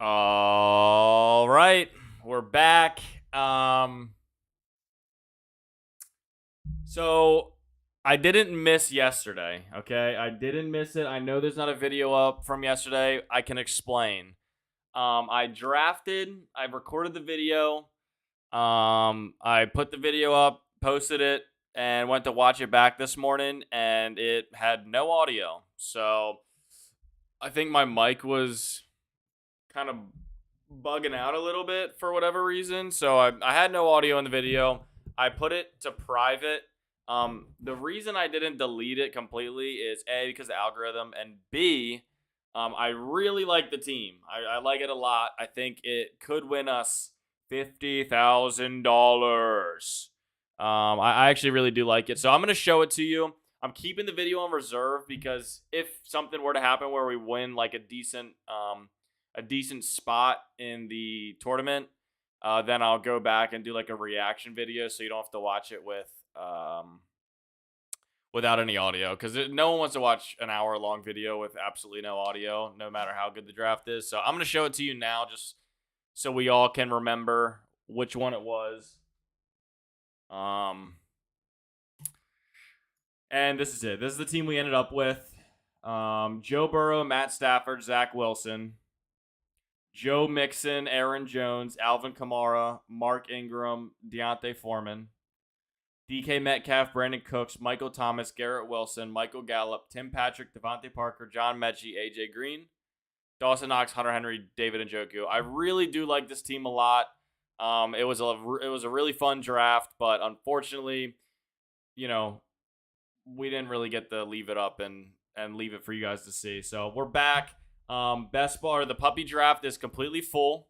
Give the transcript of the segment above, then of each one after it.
All right, we're back. So I didn't miss yesterday. Okay, I didn't miss it. I know there's not a video up from yesterday. I can explain. I recorded the video. I put the video up, posted it, and went to watch it back this morning, and it had no audio. So I think my mic was kind of bugging out a little bit for whatever reason. So I had no audio in the video. I put it to private. The reason I didn't delete it completely is A, because of the algorithm, and B, I really like the team. I like it a lot. I think it could win us $50,000. I actually really do like it. So I'm going to show it to you. I'm keeping the video on reserve because if something were to happen where we win like a decent spot in the tournament, then I'll go back and do like a reaction video, so you don't have to watch it with without any audio, because no one wants to watch an hour-long video with absolutely no audio, no matter how good the draft is. So I'm going to show it to you now, just so we all can remember which one it was. And this is it. This is the team we ended up with. Joe Burrow, Matt Stafford, Zach Wilson, Joe Mixon, Aaron Jones, Alvin Kamara, Mark Ingram, Deontay Foreman, DK Metcalf, Brandon Cooks, Michael Thomas, Garrett Wilson, Michael Gallup, Tim Patrick, Devontae Parker, John Mechie, AJ Green, Dawson Knox, Hunter Henry, David Njoku. I really do like this team a lot. It was a really fun draft, but unfortunately, we didn't really get to leave it up and leave it for you guys to see. So we're back. Best ball, or the puppy draft, is completely full.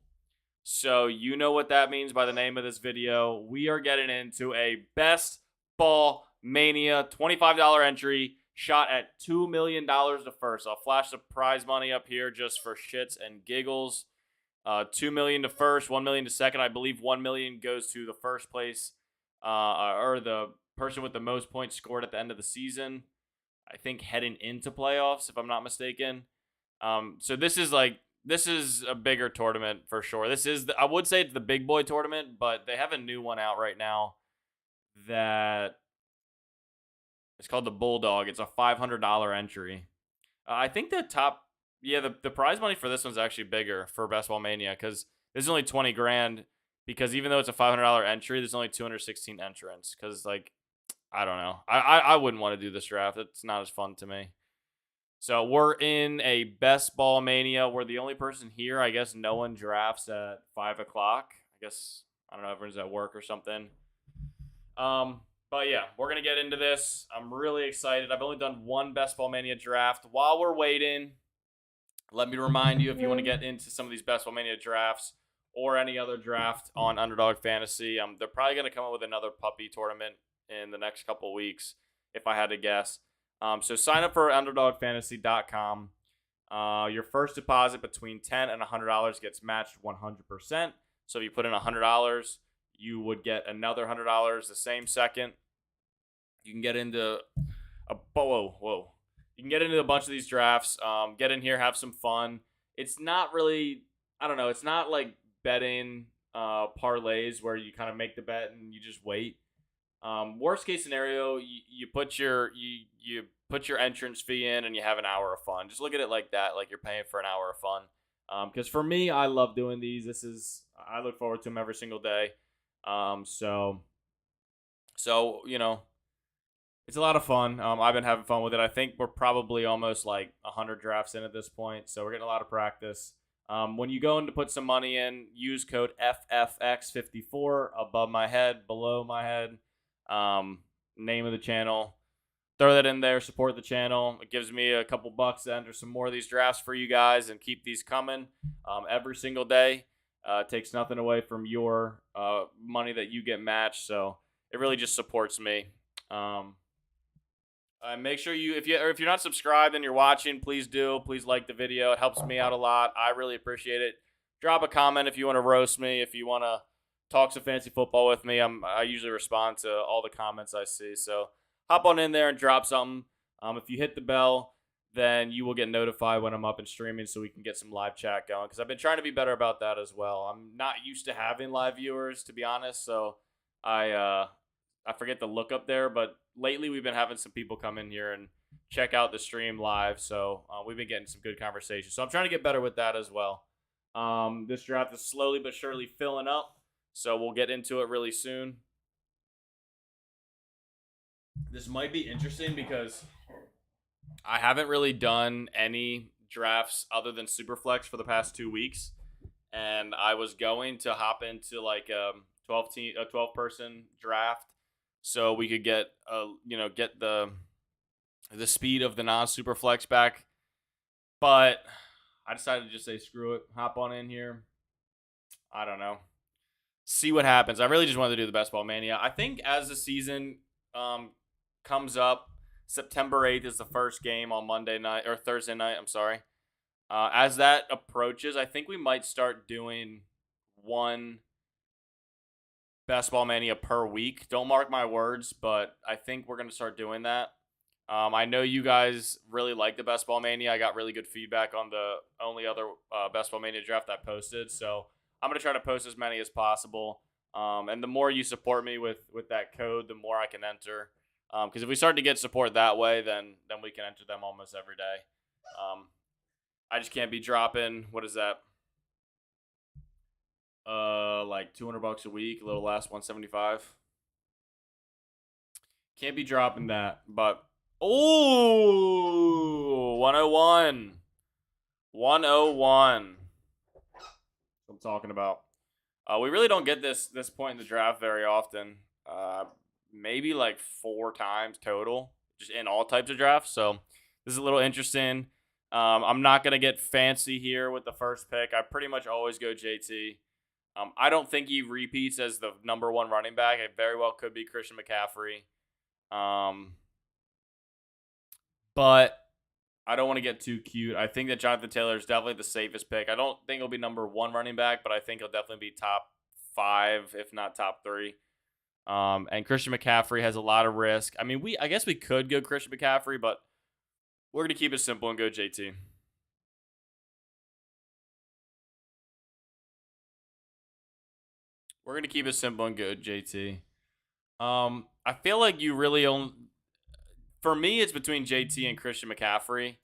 So you know what that means by the name of this video. We are getting into a best ball mania $25 entry shot at $2 million to first. I'll flash the prize money up here just for shits and giggles. $2 million to first, $1 million to second. I believe $1 million goes to the first place, or the person with the most points scored at the end of the season. I think heading into playoffs, if I'm not mistaken. So this is a bigger tournament for sure. I would say it's the big boy tournament, but they have a new one out right now that it's called the Bulldog. It's a $500 entry. I think the prize money for this one's actually bigger for Best Ball Mania, because this is only 20 grand. Because even though it's a $500 entry, there's only 216 entrants. Because I don't know. I wouldn't want to do this draft. It's not as fun to me. So we're in a Best Ball Mania. We're the only person here. I guess no one drafts at 5 o'clock. I guess, I don't know, everyone's at work or something. But yeah, we're going to get into this. I'm really excited. I've only done one Best Ball Mania draft. While we're waiting, let me remind you, if you want to get into some of these Best Ball Mania drafts or any other draft on Underdog Fantasy, they're probably going to come up with another puppy tournament in the next couple weeks, if I had to guess. So sign up for UnderdogFantasy.com. Your first deposit between $10 and $100 gets matched 100%. So if you put in $100, you would get another $100 the same second. You can get into You can get into a bunch of these drafts. Get in here, have some fun. It's not really, I don't know. It's not like betting parlays where you kind of make the bet and you just wait. Worst case scenario, you put your entrance fee in and you have an hour of fun. Just look at it like that, like you're paying for an hour of fun. Because for me, I love doing these. I look forward to them every single day. So it's a lot of fun. I've been having fun with it. I think we're probably almost like 100 drafts in at this point, so we're getting a lot of practice. When you go in to put some money in, use code FFX54 above my head, below my head. Name of the channel. Throw that in there. Support the channel. It gives me a couple bucks to enter some more of these drafts for you guys and keep these coming every single day. It takes nothing away from your money that you get matched, so it really just supports me. Make sure if you're not subscribed and you're watching, please do. Please like the video. It helps me out a lot. I really appreciate it. Drop a comment if you want to roast me. If you want to talk some fancy football with me, I usually respond to all the comments I see. So hop on in there and drop something. If you hit the bell, then you will get notified when I'm up and streaming so we can get some live chat going. Because I've been trying to be better about that as well. I'm not used to having live viewers, to be honest. So I forget to look up there. But lately we've been having some people come in here and check out the stream live. So we've been getting some good conversation. So I'm trying to get better with that as well. This draft is slowly but surely filling up. So we'll get into it really soon. This might be interesting because I haven't really done any drafts other than Superflex for the past 2 weeks, and I was going to hop into like a 12 person draft, so we could get get the speed of the non Superflex back. But I decided to just say screw it, hop on in here. I don't know, see what happens. I really just wanted to do the Best Ball Mania. I think as the season comes up, September 8th is the first game on Monday night or Thursday night. I'm sorry. As that approaches, I think we might start doing one Best Ball Mania per week. Don't mark my words, but I think we're going to start doing that. I know you guys really like the Best Ball Mania. I got really good feedback on the only other Best Ball Mania draft I posted. So I'm going to try to post as many as possible. And the more you support me with that code, the more I can enter. Because if we start to get support that way, then we can enter them almost every day. I just can't be dropping, what is that? Like $200 a week, a little less, 175. Can't be dropping that, but 101. 101. I'm talking about. We really don't get this point in the draft very often. Maybe like 4 times total, just in all types of drafts. So this is a little interesting. I'm not going to get fancy here with the first pick. I pretty much always go JT. I don't think he repeats as the number 1 running back. It very well could be Christian McCaffrey. But I don't want to get too cute. I think that Jonathan Taylor is definitely the safest pick. I don't think he'll be number 1 running back, but I think he'll definitely be top 5, if not top 3. And Christian McCaffrey has a lot of risk. I mean, I guess we could go Christian McCaffrey, but we're going to keep it simple and go JT. We're going to keep it simple and go JT. I feel like you really only... For me, it's between JT and Christian McCaffrey.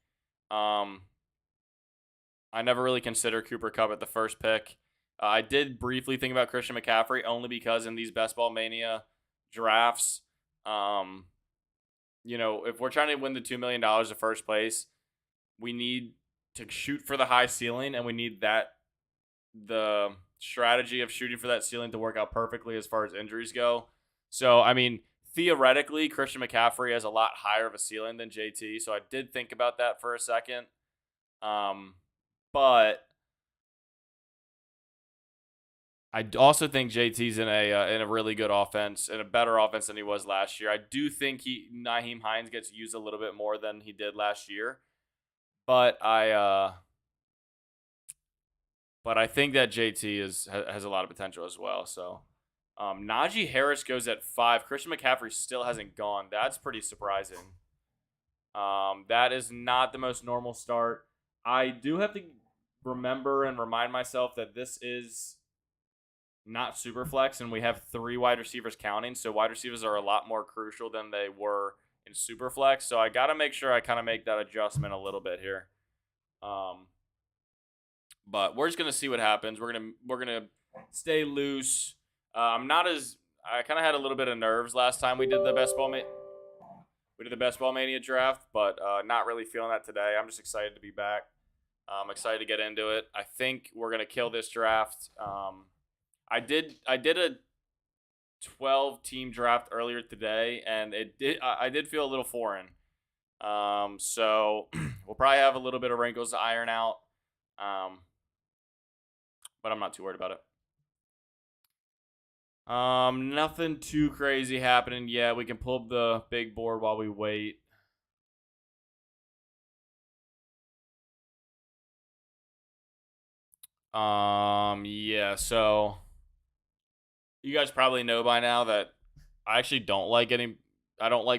I never really considered Cooper Kupp at the first pick. I did briefly think about Christian McCaffrey only because in these Best Ball Mania drafts, if we're trying to win the $2 million in first place, we need to shoot for the high ceiling, and we need the strategy of shooting for that ceiling to work out perfectly as far as injuries go. So, I mean, theoretically, Christian McCaffrey has a lot higher of a ceiling than JT, so I did think about that for a second. But I also think JT's in a really good offense, in a better offense than he was last year. I do think Nyheim Hines gets used a little bit more than he did last year, but I think that JT has a lot of potential as well. So Naji Harris goes at 5. Christian McCaffrey still hasn't gone. That's pretty surprising. That is not the most normal start. I do have to remember and remind myself that this is not super flex, and we have 3 wide receivers counting, so wide receivers are a lot more crucial than they were in super flex. So I got to make sure I kind of make that adjustment a little bit here. But we're just gonna see what happens. We're gonna stay loose. I kind of had a little bit of nerves last time we did the Best Ball Mania draft, but not really feeling that today. I'm just excited to be back. I'm excited to get into it. I think we're gonna kill this draft. I did a 12-team draft earlier today, and I did feel a little foreign. So we'll probably have a little bit of wrinkles to iron out. But I'm not too worried about it. Nothing too crazy happening yet. We can pull up the big board while we wait. Yeah, so you guys probably know by now that I actually don't like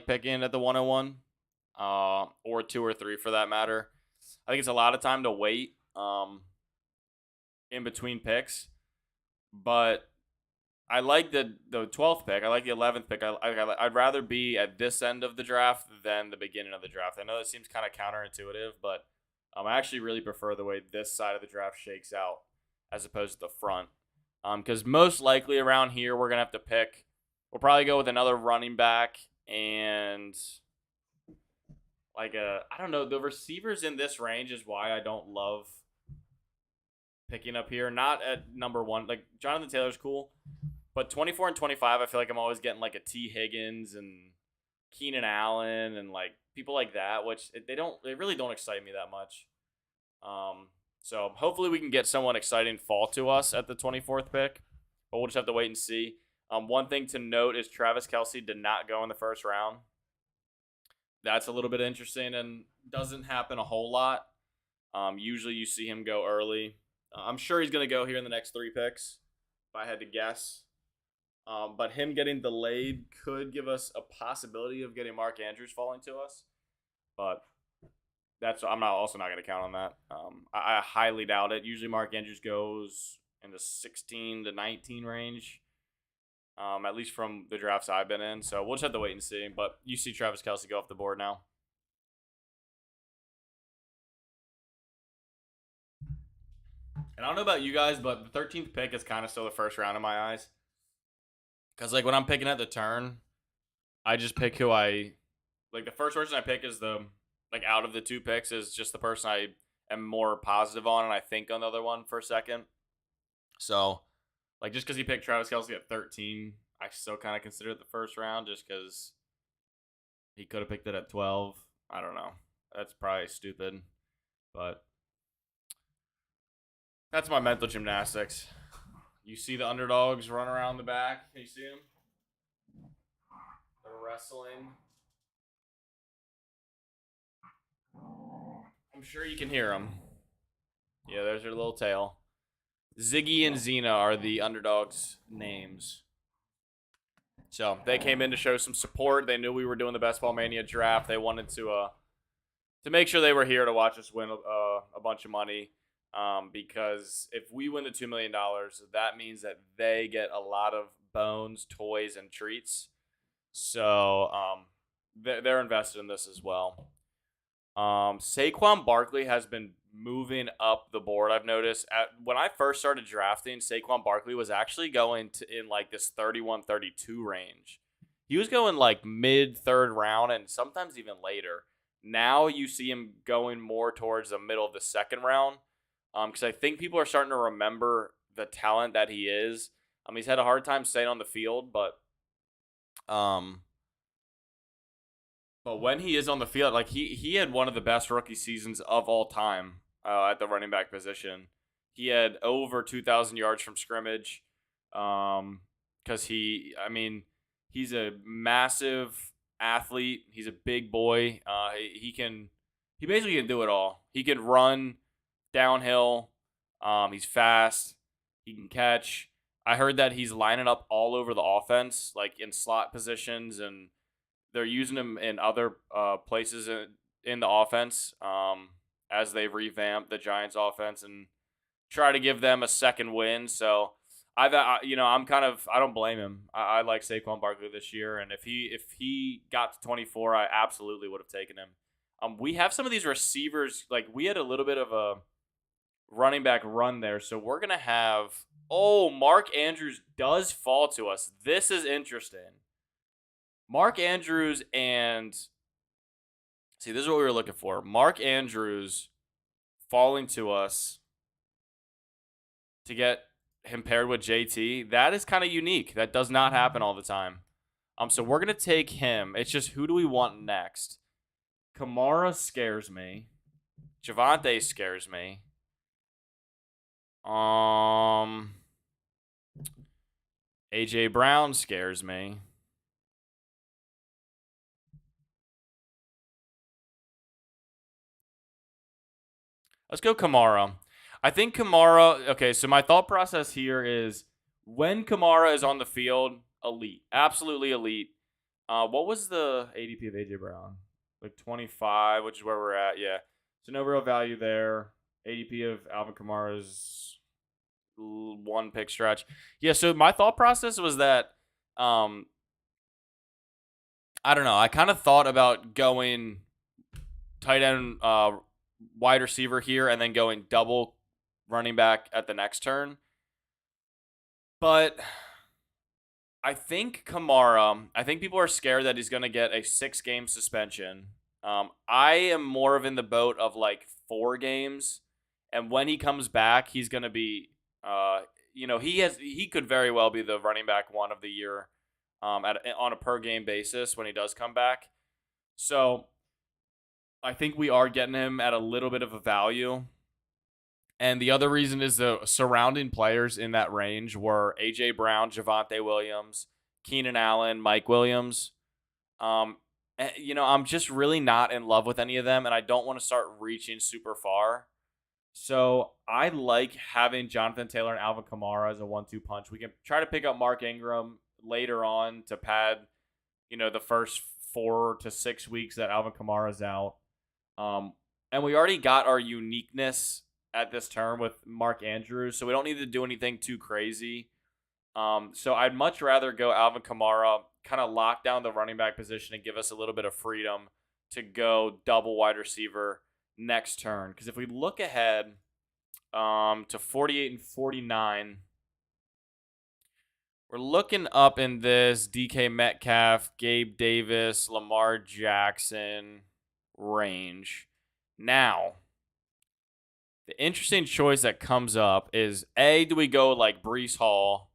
picking at the 101. or 2 or 3 for that matter. I think it's a lot of time to wait in between picks, but I like the 12th pick. I like the 11th pick. I'd rather be at this end of the draft than the beginning of the draft. I know that seems kind of counterintuitive, but I actually really prefer the way this side of the draft shakes out as opposed to the front. Because most likely around here we're gonna have to pick. We'll probably go with another running back and I don't know, the receivers in this range is why I don't love picking up here. Not at number 1. Like Jonathan Taylor's cool. But 24 and 25, I feel like I'm always getting like a T. Higgins and Keenan Allen and like people like that, which they really don't excite me that much. So hopefully we can get someone exciting fall to us at the 24th pick, but we'll just have to wait and see. One thing to note is Travis Kelce did not go in the first round. That's a little bit interesting and doesn't happen a whole lot. Usually you see him go early. I'm sure he's going to go here in the next 3 picks, if I had to guess. But him getting delayed could give us a possibility of getting Mark Andrews falling to us. But I'm also not going to count on that. I highly doubt it. Usually Mark Andrews goes in the 16 to 19 range, at least from the drafts I've been in. So we'll just have to wait and see. But you see Travis Kelce go off the board now. And I don't know about you guys, but the 13th pick is kind of still the first round in my eyes. Because, like, when I'm picking at the turn, I just pick who I... Like, the first person I pick is out of the 2 picks is just the person I am more positive on, and I think on the other one for a second. So, like, just because he picked Travis Kelce at 13, I still kind of consider it the first round just because he could have picked it at 12. I don't know. That's probably stupid. But that's my mental gymnastics. You see the underdogs run around the back. Can you see them? They're wrestling. I'm sure you can hear them. Yeah, there's their little tail. Ziggy and Xena are the underdogs' names. So they came in to show some support. They knew we were doing the Best Ball Mania draft. They wanted to make sure they were here to watch us win a bunch of money. Because if we win the $2 million, that means that they get a lot of bones, toys, and treats. So they're invested in this as well. Saquon Barkley has been moving up the board. I've noticed when I first started drafting, Saquon Barkley was actually going in like this 31-32 range. He was going like mid-3rd round and sometimes even later. Now you see him going more towards the middle of the 2nd round. Because I think people are starting to remember the talent that he is. He's had a hard time staying on the field, but when he is on the field, like he had one of the best rookie seasons of all time at the running back position. He had over 2,000 yards from scrimmage. Because he's a massive athlete. He's a big boy. He basically can do it all. He can run downhill. He's fast. He can catch. I heard that he's lining up all over the offense, like in slot positions, and they're using him in other places in the offense as they revamp the Giants' offense and try to give them a second win. So I don't blame him. I like Saquon Barkley this year, and if he got to 24, I absolutely would have taken him. We have some of these receivers. Like we had a little bit of a running back run there, so we're gonna have. Oh, Mark Andrews does fall to us. This is interesting. Mark Andrews and see, this is what we were looking for. Mark Andrews falling to us to get him paired with JT. That is kind of unique. That does not happen all the time. So we're gonna take him. It's just who do we want next? Kamara scares me. Javonte scares me. AJ Brown scares me. Let's go Kamara. I think Kamara, okay, so my thought process here is when Kamara is on the field, elite. Absolutely elite. What was the ADP of AJ Brown? like 25, which is where we're at. Yeah. So no real value there. ADP of Alvin Kamara's one pick stretch. Yeah. So my thought process was that, um, I don't know. I kind of thought about going tight end, wide receiver here, and then going double running back at the next turn. But I think Kamara, I think people are scared that he's going to get a 6-game suspension. I am more of in the boat of like 4 games. And when he comes back, he's going to be, he could very well be the running back 1 of the year on a per game basis when he does come back. So I think we are getting him at a little bit of a value. And the other reason is the surrounding players in that range were A.J. Brown, Javonte Williams, Keenan Allen, Mike Williams. I'm just really not in love with any of them, and I don't want to start reaching super far. So I like having Jonathan Taylor and Alvin Kamara as a 1-2 punch. We can try to pick up Mark Ingram later on to pad, the first 4 to 6 weeks that Alvin Kamara is out. And we already got our uniqueness at this term with Mark Andrews, so we don't need to do anything too crazy. So I'd much rather go Alvin Kamara, kind of lock down the running back position and give us a little bit of freedom to go double wide receiver next turn. Because if we look ahead to 48 and 49, we're looking up in this DK Metcalf, Gabe Davis, Lamar Jackson range. Now, the interesting choice that comes up is do we go like Breece Hall?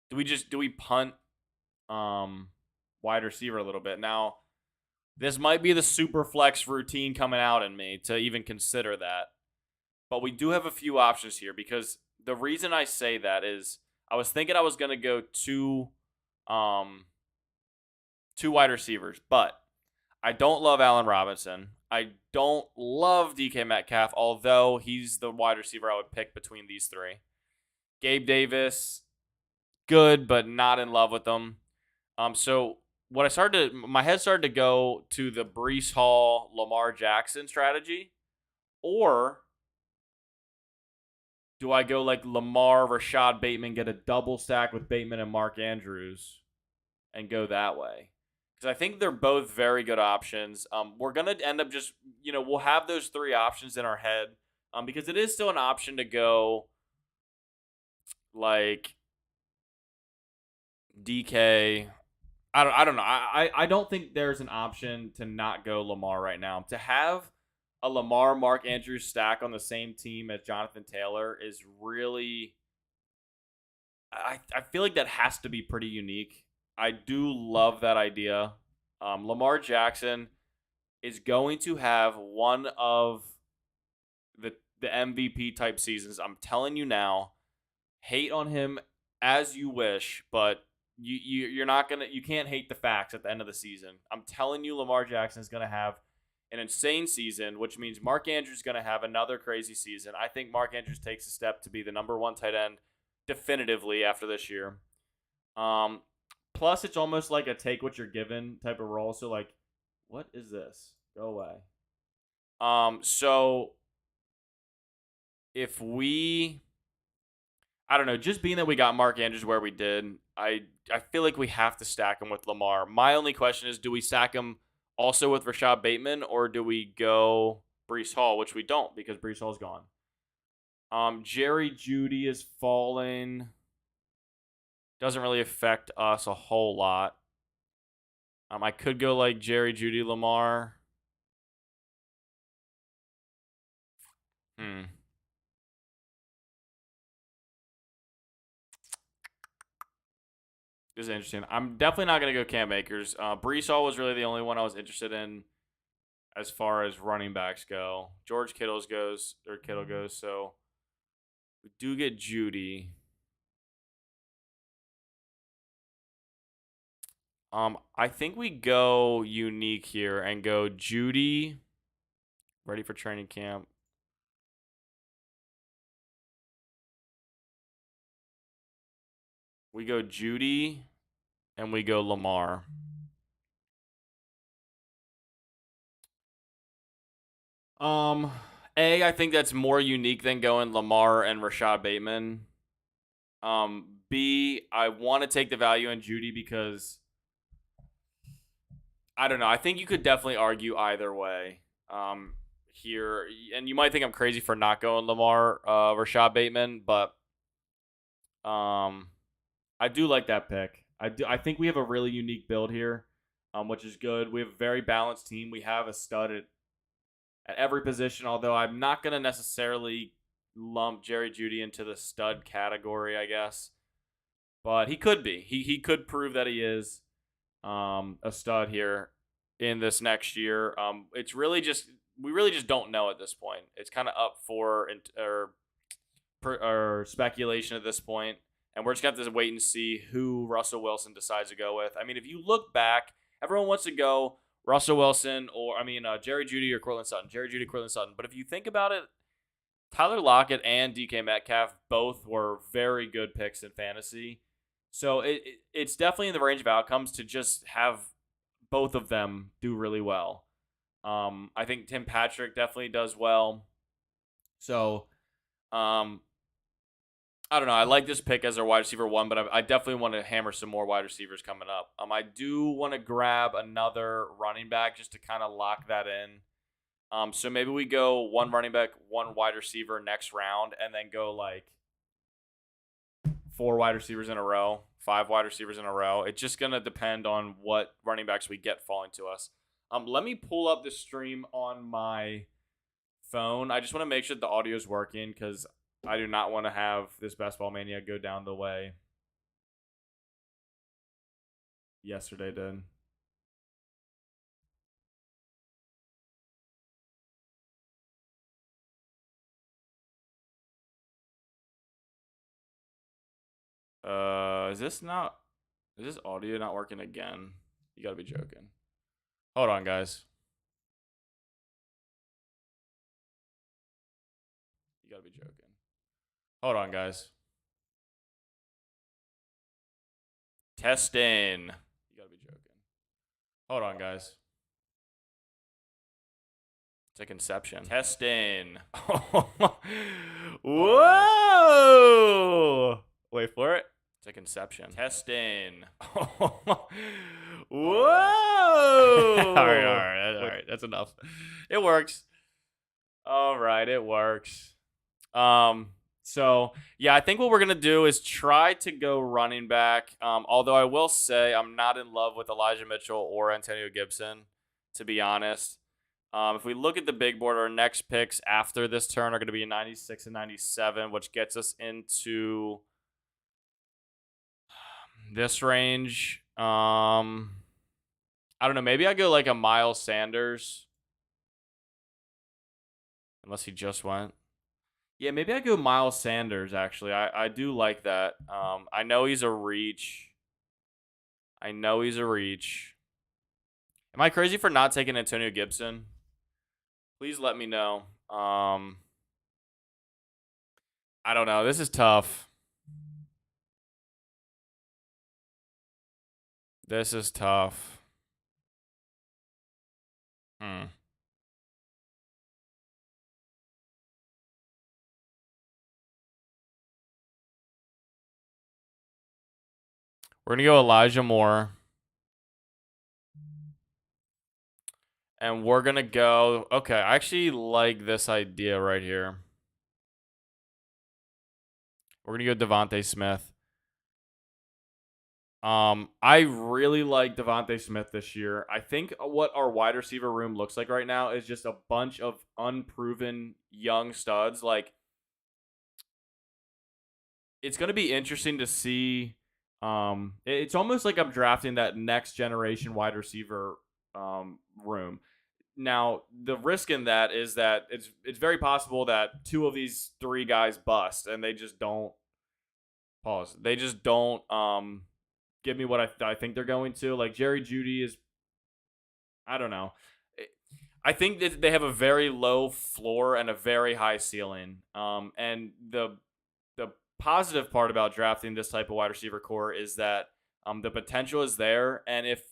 Do we punt wide receiver a little bit? Now, this might be the super flex routine coming out in me to even consider that. But we do have a few options here because the reason I say that is I was thinking I was going to go two wide receivers, but I don't love Allen Robinson. I don't love DK Metcalf, although he's the wide receiver I would pick between these 3. Gabe Davis, good, but not in love with them. So my head started to go to the Breece Hall, Lamar Jackson strategy, or do I go like Lamar, Rashad Bateman, get a double stack with Bateman and Mark Andrews, and go that way? Because I think they're both very good options. We're going to end up just, we'll have those 3 options in our head because it is still an option to go like DK. I don't know. I don't think there's an option to not go Lamar right now. To have a Lamar, Mark Andrews stack on the same team as Jonathan Taylor is really, I feel like that has to be pretty unique. I do love that idea. Lamar Jackson is going to have one of the MVP type seasons. I'm telling you now. Hate on him as you wish, but you can't hate the facts at the end of the season. I'm telling you, Lamar Jackson is going to have an insane season, which means Mark Andrews is going to have another crazy season. I think Mark Andrews takes a step to be the number 1 tight end definitively after this year. Plus, it's almost like a take what you're given type of role. So, like, what is this? Go away. So if I don't know, just being that we got Mark Andrews where we did, I feel like we have to stack him with Lamar. My only question is, do we stack him also with Rashad Bateman, or do we go Breece Hall, which we don't because Breece Hall's gone. Jerry Jeudy is falling. Doesn't really affect us a whole lot. I could go like Jerry Jeudy Lamar. This is interesting. I'm definitely not going to go Cam Akers. Breece Hall was really the only one I was interested in as far as running backs go. George Kittle goes, so we do get Jeudy. I think we go unique here and go Jeudy. Ready for training camp. We go Jeudy and we go Lamar. Um, I think that's more unique than going Lamar and Rashad Bateman. B, I want to take the value in Judy because I don't know. I think you could definitely argue either way. Here, and you might think I'm crazy for not going Lamar, Rashad Bateman, but I do like that pick. I think we have a really unique build here, which is good. We have a very balanced team. We have a stud at every position. Although I'm not gonna necessarily lump Jerry Jeudy into the stud category, I guess, but he could be. He could prove that he is a stud here in this next year. It's really just we really just don't know at this point. It's kind of up for or speculation at this point, and we're just gonna have to wait and see who Russell Wilson decides to go with. I mean, if you look back, everyone wants to go Russell Wilson or Jerry Jeudy or Cortland Sutton. Jerry Jeudy, Cortland Sutton. But if you think about it, Tyler Lockett and DK Metcalf both were very good picks in fantasy. So it's definitely in the range of outcomes to just have both of them do really well. I think Tim Patrick definitely does well. So I don't know. I like this pick as our wide receiver one, but I definitely want to hammer some more wide receivers coming up. I do want to grab another running back just to kind of lock that in. So maybe we go one running back, one wide receiver next round, and then go like 4 wide receivers in a row, 5 wide receivers in a row. It's just gonna depend on what running backs we get falling to us. Let me pull up the stream on my phone. I just want to make sure the audio is working because I do not want to have this Best Ball Mania go down the way yesterday did. Is this audio not working again? You gotta be joking. Hold on, guys. You gotta be joking. Hold on, guys. Testing. You gotta be joking. Hold on, guys. It's a conception. Testing. Whoa! Wait for it. It's a conception. Testing. Whoa! all right. That's enough. It works. All right, it works. So yeah, I think what we're gonna do is try to go running back. Although I will say I'm not in love with Elijah Mitchell or Antonio Gibson, to be honest. If we look at the big board, our next picks after this turn are going to be 96 and 97, which gets us into this range. I don't know. Maybe I go like a Miles Sanders. Unless he just went. Yeah, maybe I go Miles Sanders, actually. I do like that. I know he's a reach. Am I crazy for not taking Antonio Gibson? Please let me know. I don't know. This is tough. Hmm. We're going to go Elijah Moore. And we're going to go... Okay, I actually like this idea right here. We're going to go Devonte Smith. I really like Devonte Smith this year. I think what our wide receiver room looks like right now is just a bunch of unproven young studs. Like, it's going to be interesting to see. It's almost like I'm drafting that next generation wide receiver room. Now, the risk in that is that it's very possible that 2 of these 3 guys bust and they just don't pause. They just don't give me what I think they're going to. Like Jerry Jeudy is, I don't know. I think that they have a very low floor and a very high ceiling. And the positive part about drafting this type of wide receiver core is that the potential is there, and if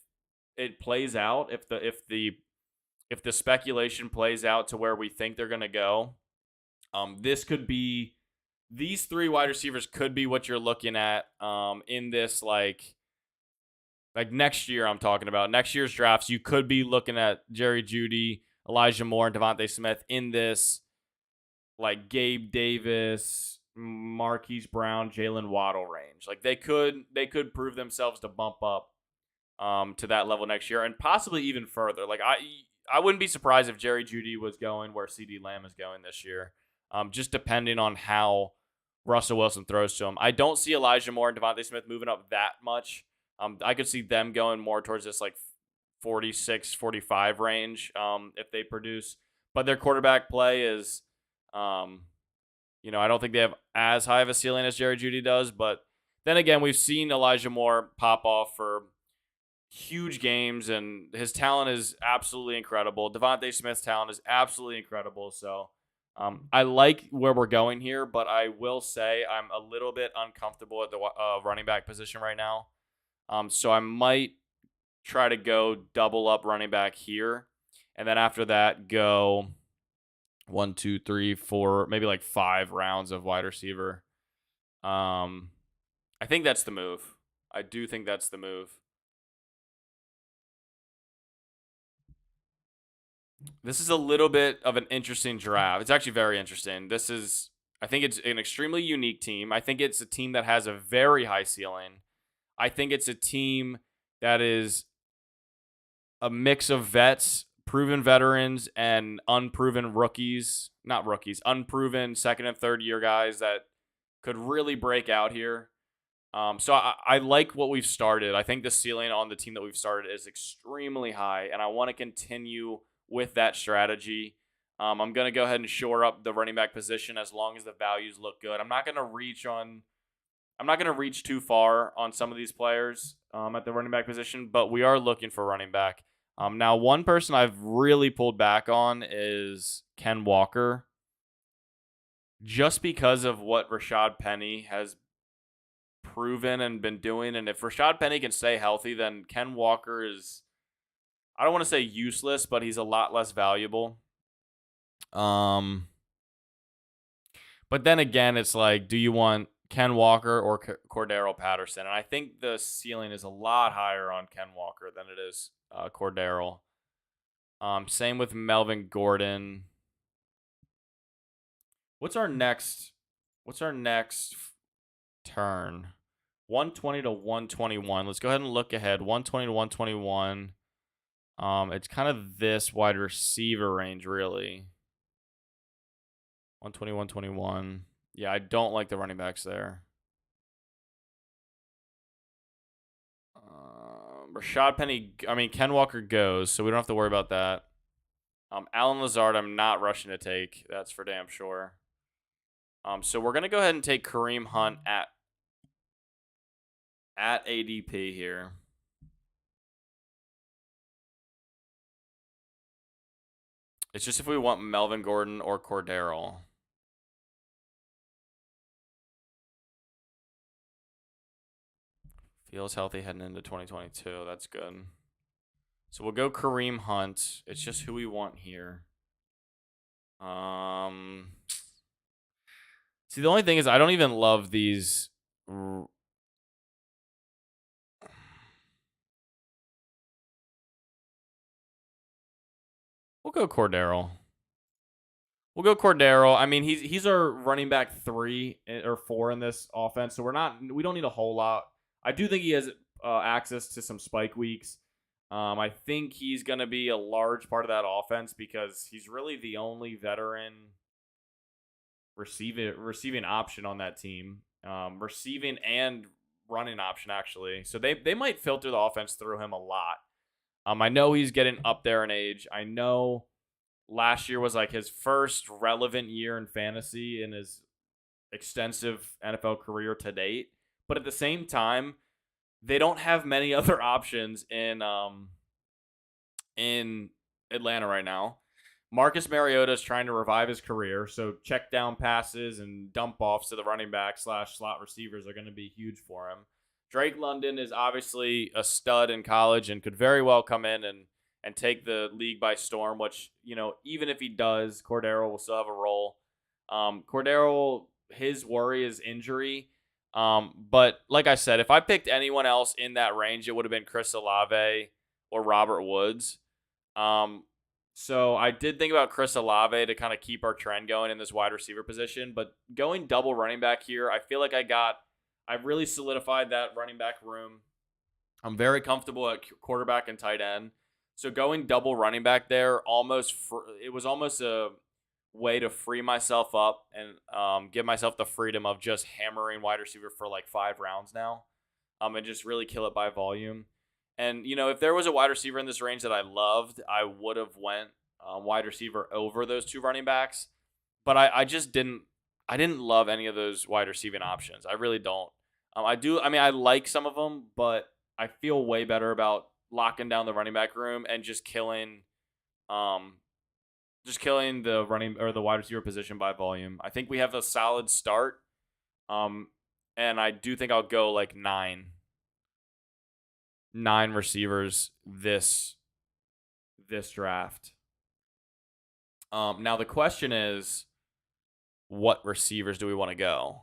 it plays out, if the if the speculation plays out to where we think they're going to go, this could be, these three wide receivers could be what you're looking at in this, like next year. I'm talking about next year's drafts. You could be looking at Jerry Jeudy, Elijah Moore, and Devonte Smith in this, like Gabe Davis, Marquise Brown, Jalen Waddle range. Like they could prove themselves to bump up to that level next year, and possibly even further. Like I wouldn't be surprised if Jerry Jeudy was going where CeeDee Lamb is going this year, just depending on how Russell Wilson throws to him. I don't see Elijah Moore and Devonte Smith moving up that much. I could see them going more towards this like 46, 45 range if they produce. But their quarterback play is, I don't think they have as high of a ceiling as Jerry Jeudy does. But then again, we've seen Elijah Moore pop off for huge games, and his talent is absolutely incredible. Devonte Smith's talent is absolutely incredible. So I like where we're going here, but I will say I'm a little bit uncomfortable at the running back position right now. So I might try to go double up running back here, and then after that go 1, 2, 3, 4, maybe like 5 rounds of wide receiver. I think that's the move. I do think that's the move. This is a little bit of an interesting draft. It's actually very interesting. I think it's an extremely unique team. I think it's a team that has a very high ceiling. I think it's a team that is a mix of vets, proven veterans, and unproven rookies. Not rookies, unproven second and third year guys that could really break out here. So I like what we've started. I think the ceiling on the team that we've started is extremely high, and I want to continue with that strategy. I'm going to go ahead and shore up the running back position as long as the values look good. I'm not going to reach too far on some of these players at the running back position, but we are looking for running back. Now, one person I've really pulled back on is Ken Walker, just because of what Rashad Penny has proven and been doing. And if Rashad Penny can stay healthy, then Ken Walker is, I don't want to say useless, but he's a lot less valuable. But then again, it's like, do you want Ken Walker or Cordero Patterson? And I think the ceiling is a lot higher on Ken Walker than it is Cordero. Same with Melvin Gordon. What's our next turn? 120 to 121. Let's go ahead and look ahead. 120 to 121. It's kind of this wide receiver range, really. 120, 121. Yeah, I don't like the running backs there. Rashad Penny, Ken Walker goes, so we don't have to worry about that. Alan Lazard, I'm not rushing to take. That's for damn sure. So we're going to go ahead and take Kareem Hunt at ADP here. It's just if we want Melvin Gordon or Cordero. Feels healthy heading into 2022. That's good. So we'll go Kareem Hunt. It's just who we want here. See, the only thing is I don't even love these. We'll go Cordero. I mean, he's our running back 3 or 4 in this offense, so we don't need a whole lot. I do think he has access to some spike weeks. I think he's going to be a large part of that offense because he's really the only veteran receiving option on that team. Receiving and running option, actually. So they might filter the offense through him a lot. I know he's getting up there in age. I know last year was like his first relevant year in fantasy in his extensive NFL career to date. But at the same time, they don't have many other options in Atlanta right now. Marcus Mariota is trying to revive his career, so check down passes and dump offs to the running back / slot receivers are going to be huge for him. Drake London is obviously a stud in college and could very well come in and take the league by storm, which, even if he does, Cordero will still have a role. Cordero, his worry is injury. But like I said, if I picked anyone else in that range, it would have been Chris Olave or Robert Woods. So I did think about Chris Olave to kind of keep our trend going in this wide receiver position, but going double running back here, I feel like I've really solidified that running back room. I'm very comfortable at quarterback and tight end. So going double running back there, it was almost a way to free myself up and give myself the freedom of just hammering wide receiver for like 5 rounds now, and just really kill it by volume. And if there was a wide receiver in this range that I loved, I would have went wide receiver over those 2 running backs. But I just didn't. I didn't love any of those wide receiving options. I really don't. I like some of them, but I feel way better about locking down the running back room and just killing the running or the wide receiver position by volume. I think we have a solid start. And I do think I'll go like 9 receivers this draft. Now the question is, what receivers do we want to go?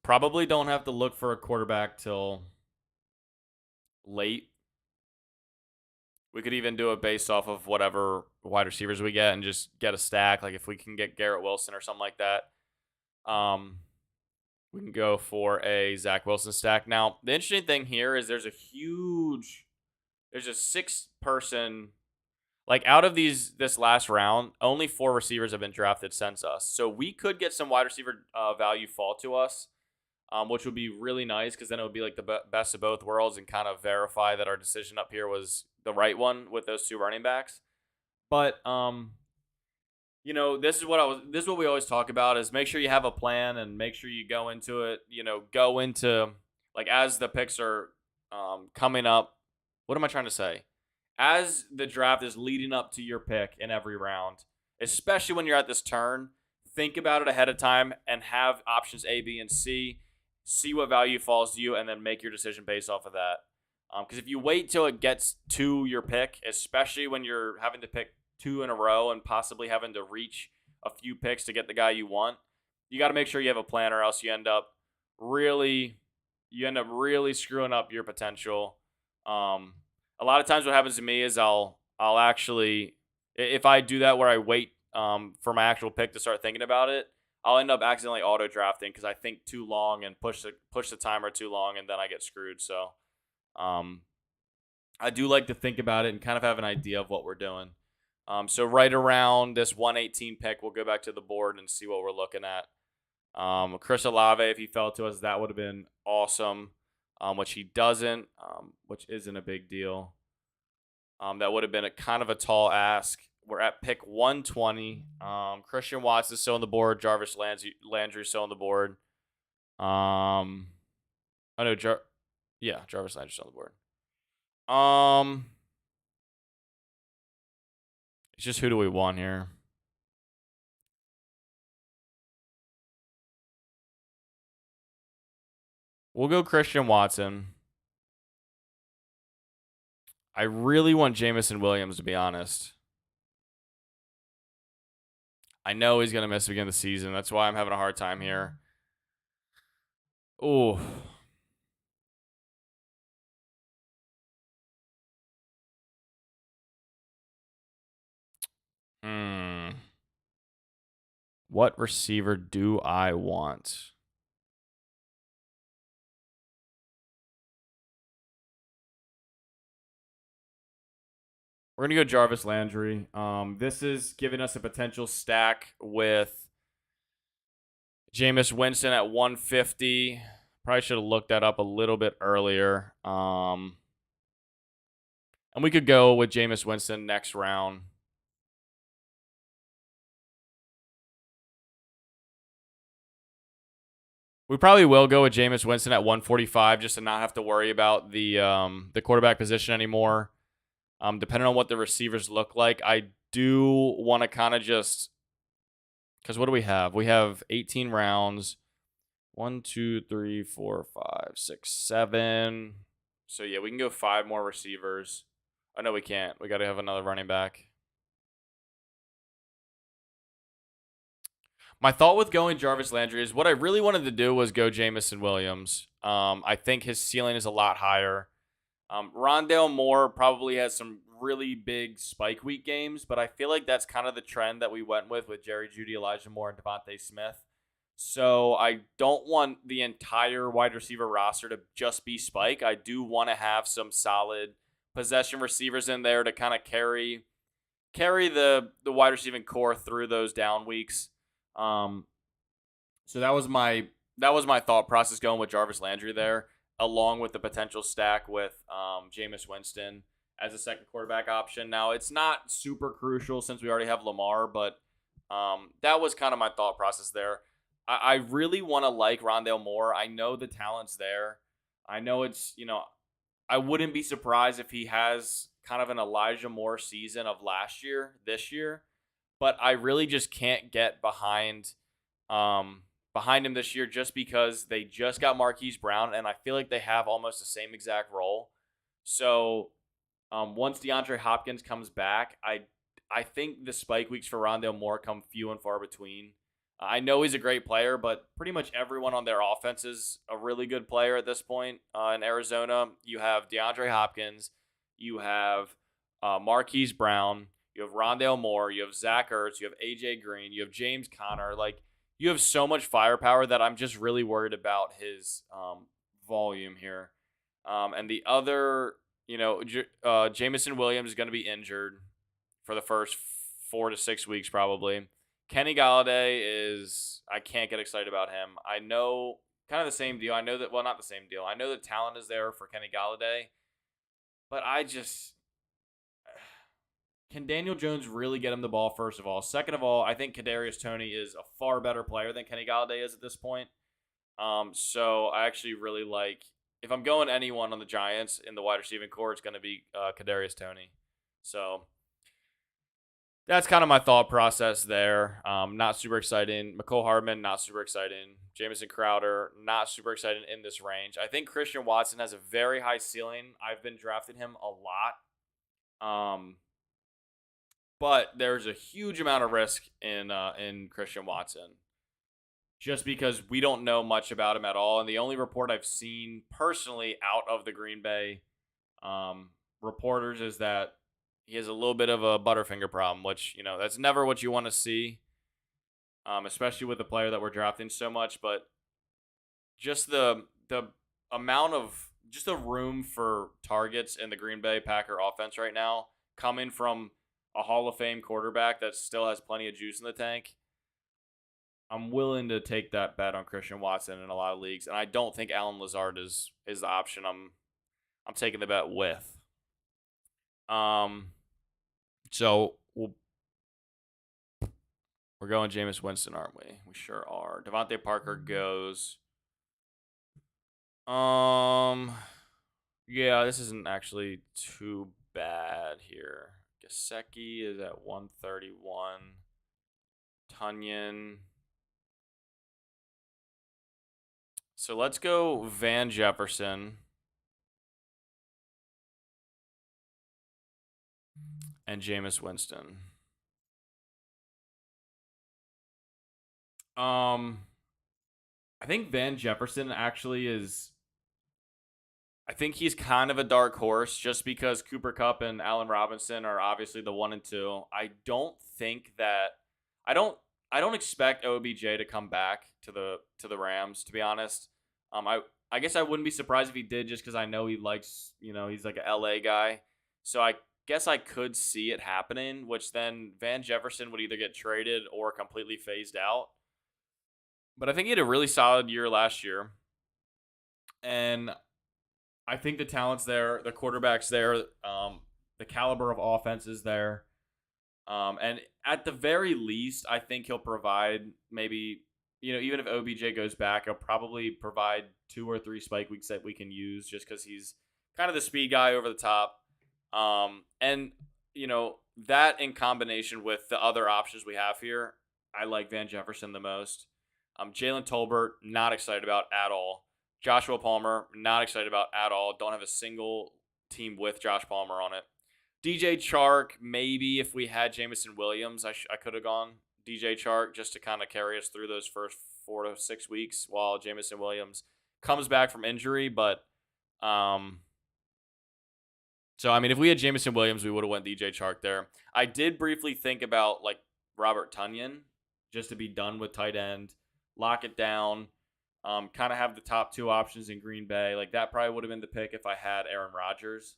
Probably don't have to look for a quarterback till late. We could even do it based off of whatever wide receivers we get and just get a stack. Like if we can get Garrett Wilson or something like that, we can go for a Zach Wilson stack. Now, the interesting thing here is there's a 6-person, like out of this last round, only 4 receivers have been drafted since us. So we could get some wide receiver value fall to us, which would be really nice because then it would be like the best of both worlds and kind of verify that our decision up here was the right one with those 2 running backs. But this is what we always talk about is make sure you have a plan and make sure you go into it. Go into like as the picks are coming up. What am I trying to say? As the draft is leading up to your pick in every round, especially when you're at this turn, think about it ahead of time and have options A, B, and C. See what value falls to you, and then make your decision based off of that. Because if you wait till it gets to your pick, especially when you're having to pick 2 in a row and possibly having to reach a few picks to get the guy you want, you got to make sure you have a plan, or else you end up really screwing up your potential. A lot of times, what happens to me is I'll actually, if I do that where I wait for my actual pick to start thinking about it, I'll end up accidentally auto drafting because I think too long and push the timer too long, and then I get screwed. So, I do like to think about it and kind of have an idea of what we're doing. So right around this 118 pick, we'll go back to the board and see what we're looking at. Chris Olave, if he fell to us, that would have been awesome. Which he doesn't, which isn't a big deal. That would have been a kind of a tall ask. We're at pick 120. Christian Watson is still on the board. Jarvis Landry is still on the board. Jarvis Landry's on the board. It's just who do we want here? We'll go Christian Watson. I really want Jamison Williams, to be honest. I know he's going to miss the beginning of the season. That's why I'm having a hard time here. Ooh. What receiver do I want? We're going to go Jarvis Landry. This is giving us a potential stack with Jameis Winston at 150. Probably should have looked that up a little bit earlier. And we could go with Jameis Winston next round. We probably will go with Jameis Winston at 145 just to not have to worry about the quarterback position anymore. Depending on what the receivers look like, I do want to kind of just Because what do we have? We have 18 rounds. 1, 2, 3, 4, 5, 6, 7. So yeah, we can go 5 more receivers. Oh no, we can't. We got to have another running back. My thought with going Jarvis Landry is what I really wanted to do was go Jamison Williams. I think his ceiling is a lot higher. Rondale Moore probably has some really big spike week games, but I feel like that's kind of the trend that we went with Jerry Jeudy, Elijah Moore, and Devonte Smith. So I don't want the entire wide receiver roster to just be spike. I do want to have some solid possession receivers in there to kind of carry the wide receiving core through those down weeks. So that was my thought process going with Jarvis Landry there, along with the potential stack with Jameis Winston as a second quarterback option. Now it's not super crucial since we already have Lamar, but that was kind of my thought process there. I really want to like Rondale Moore. I know the talent's there. I know it's, I wouldn't be surprised if he has kind of an Elijah Moore season of this year, but I really just can't get behind him this year just because they just got Marquise Brown, and I feel like they have almost the same exact role. So once DeAndre Hopkins comes back, I think the spike weeks for Rondale Moore come few and far between. I know he's a great player, but pretty much everyone on their offense is a really good player at this point. In Arizona, you have DeAndre Hopkins, you have Marquise Brown, you have Rondale Moore, you have Zach Ertz, you have AJ Green, you have James Conner. Like, you have so much firepower that I'm just really worried about his volume here. And the other, Jamison Williams is going to be injured for the first 4 to 6 weeks probably. Kenny Galladay I can't get excited about him. I know kind of the same deal. I know that, well, not the same deal. I know the talent is there for Kenny Galladay, but can Daniel Jones really get him the ball, first of all? Second of all, I think Kadarius Toney is a far better player than Kenny Galladay is at this point. So I actually really like, if I'm going anyone on the Giants in the wide receiving core, it's going to be Kadarius Toney. So that's kind of my thought process there. Not super exciting. McCole Hardman, not super exciting. Jamison Crowder, not super exciting in this range. I think Christian Watson has a very high ceiling. I've been drafting him a lot. But there's a huge amount of risk in Christian Watson, just because we don't know much about him at all. And the only report I've seen personally out of the Green Bay reporters is that he has a little bit of a Butterfinger problem, which, that's never what you want to see, especially with a player that we're drafting so much. But just the amount of, just the room for targets in the Green Bay Packer offense right now, coming from a Hall of Fame quarterback that still has plenty of juice in the tank, I'm willing to take that bet on Christian Watson in a lot of leagues. And I don't think Allen Lazard is the option I'm taking the bet with. So we're going Jameis Winston, aren't we? We sure are. Devontae Parker goes. Yeah, this isn't actually too bad here. Gesicki is at 131. Tunyon. So let's go Van Jefferson and Jameis Winston. I think Van Jefferson actually is. I think he's kind of a dark horse just because Cooper Kupp and Allen Robinson are obviously the 1 and 2. I don't expect OBJ to come back to the Rams, to be honest. I guess I wouldn't be surprised if he did, just because I know he likes, he's like an LA guy. So I guess I could see it happening, which then Van Jefferson would either get traded or completely phased out. But I think he had a really solid year last year. And I think the talent's there, the quarterback's there, the caliber of offense is there. And at the very least, I think he'll provide maybe, even if OBJ goes back, he'll probably provide 2 or 3 spike weeks that we can use, just because he's kind of the speed guy over the top. And, that in combination with the other options we have here, I like Van Jefferson the most. Jalen Tolbert, not excited about at all. Joshua Palmer, not excited about at all. Don't have a single team with Josh Palmer on it. DJ Chark, maybe if we had Jameson Williams, I could have gone DJ Chark just to kind of carry us through those first 4 to 6 weeks while Jameson Williams comes back from injury. But so I mean, if we had Jameson Williams, we would have went DJ Chark there. I did briefly think about like Robert Tonyan just to be done with tight end, lock it down, kind of have the top two options in Green Bay. Like that probably would have been the pick if I had Aaron Rodgers.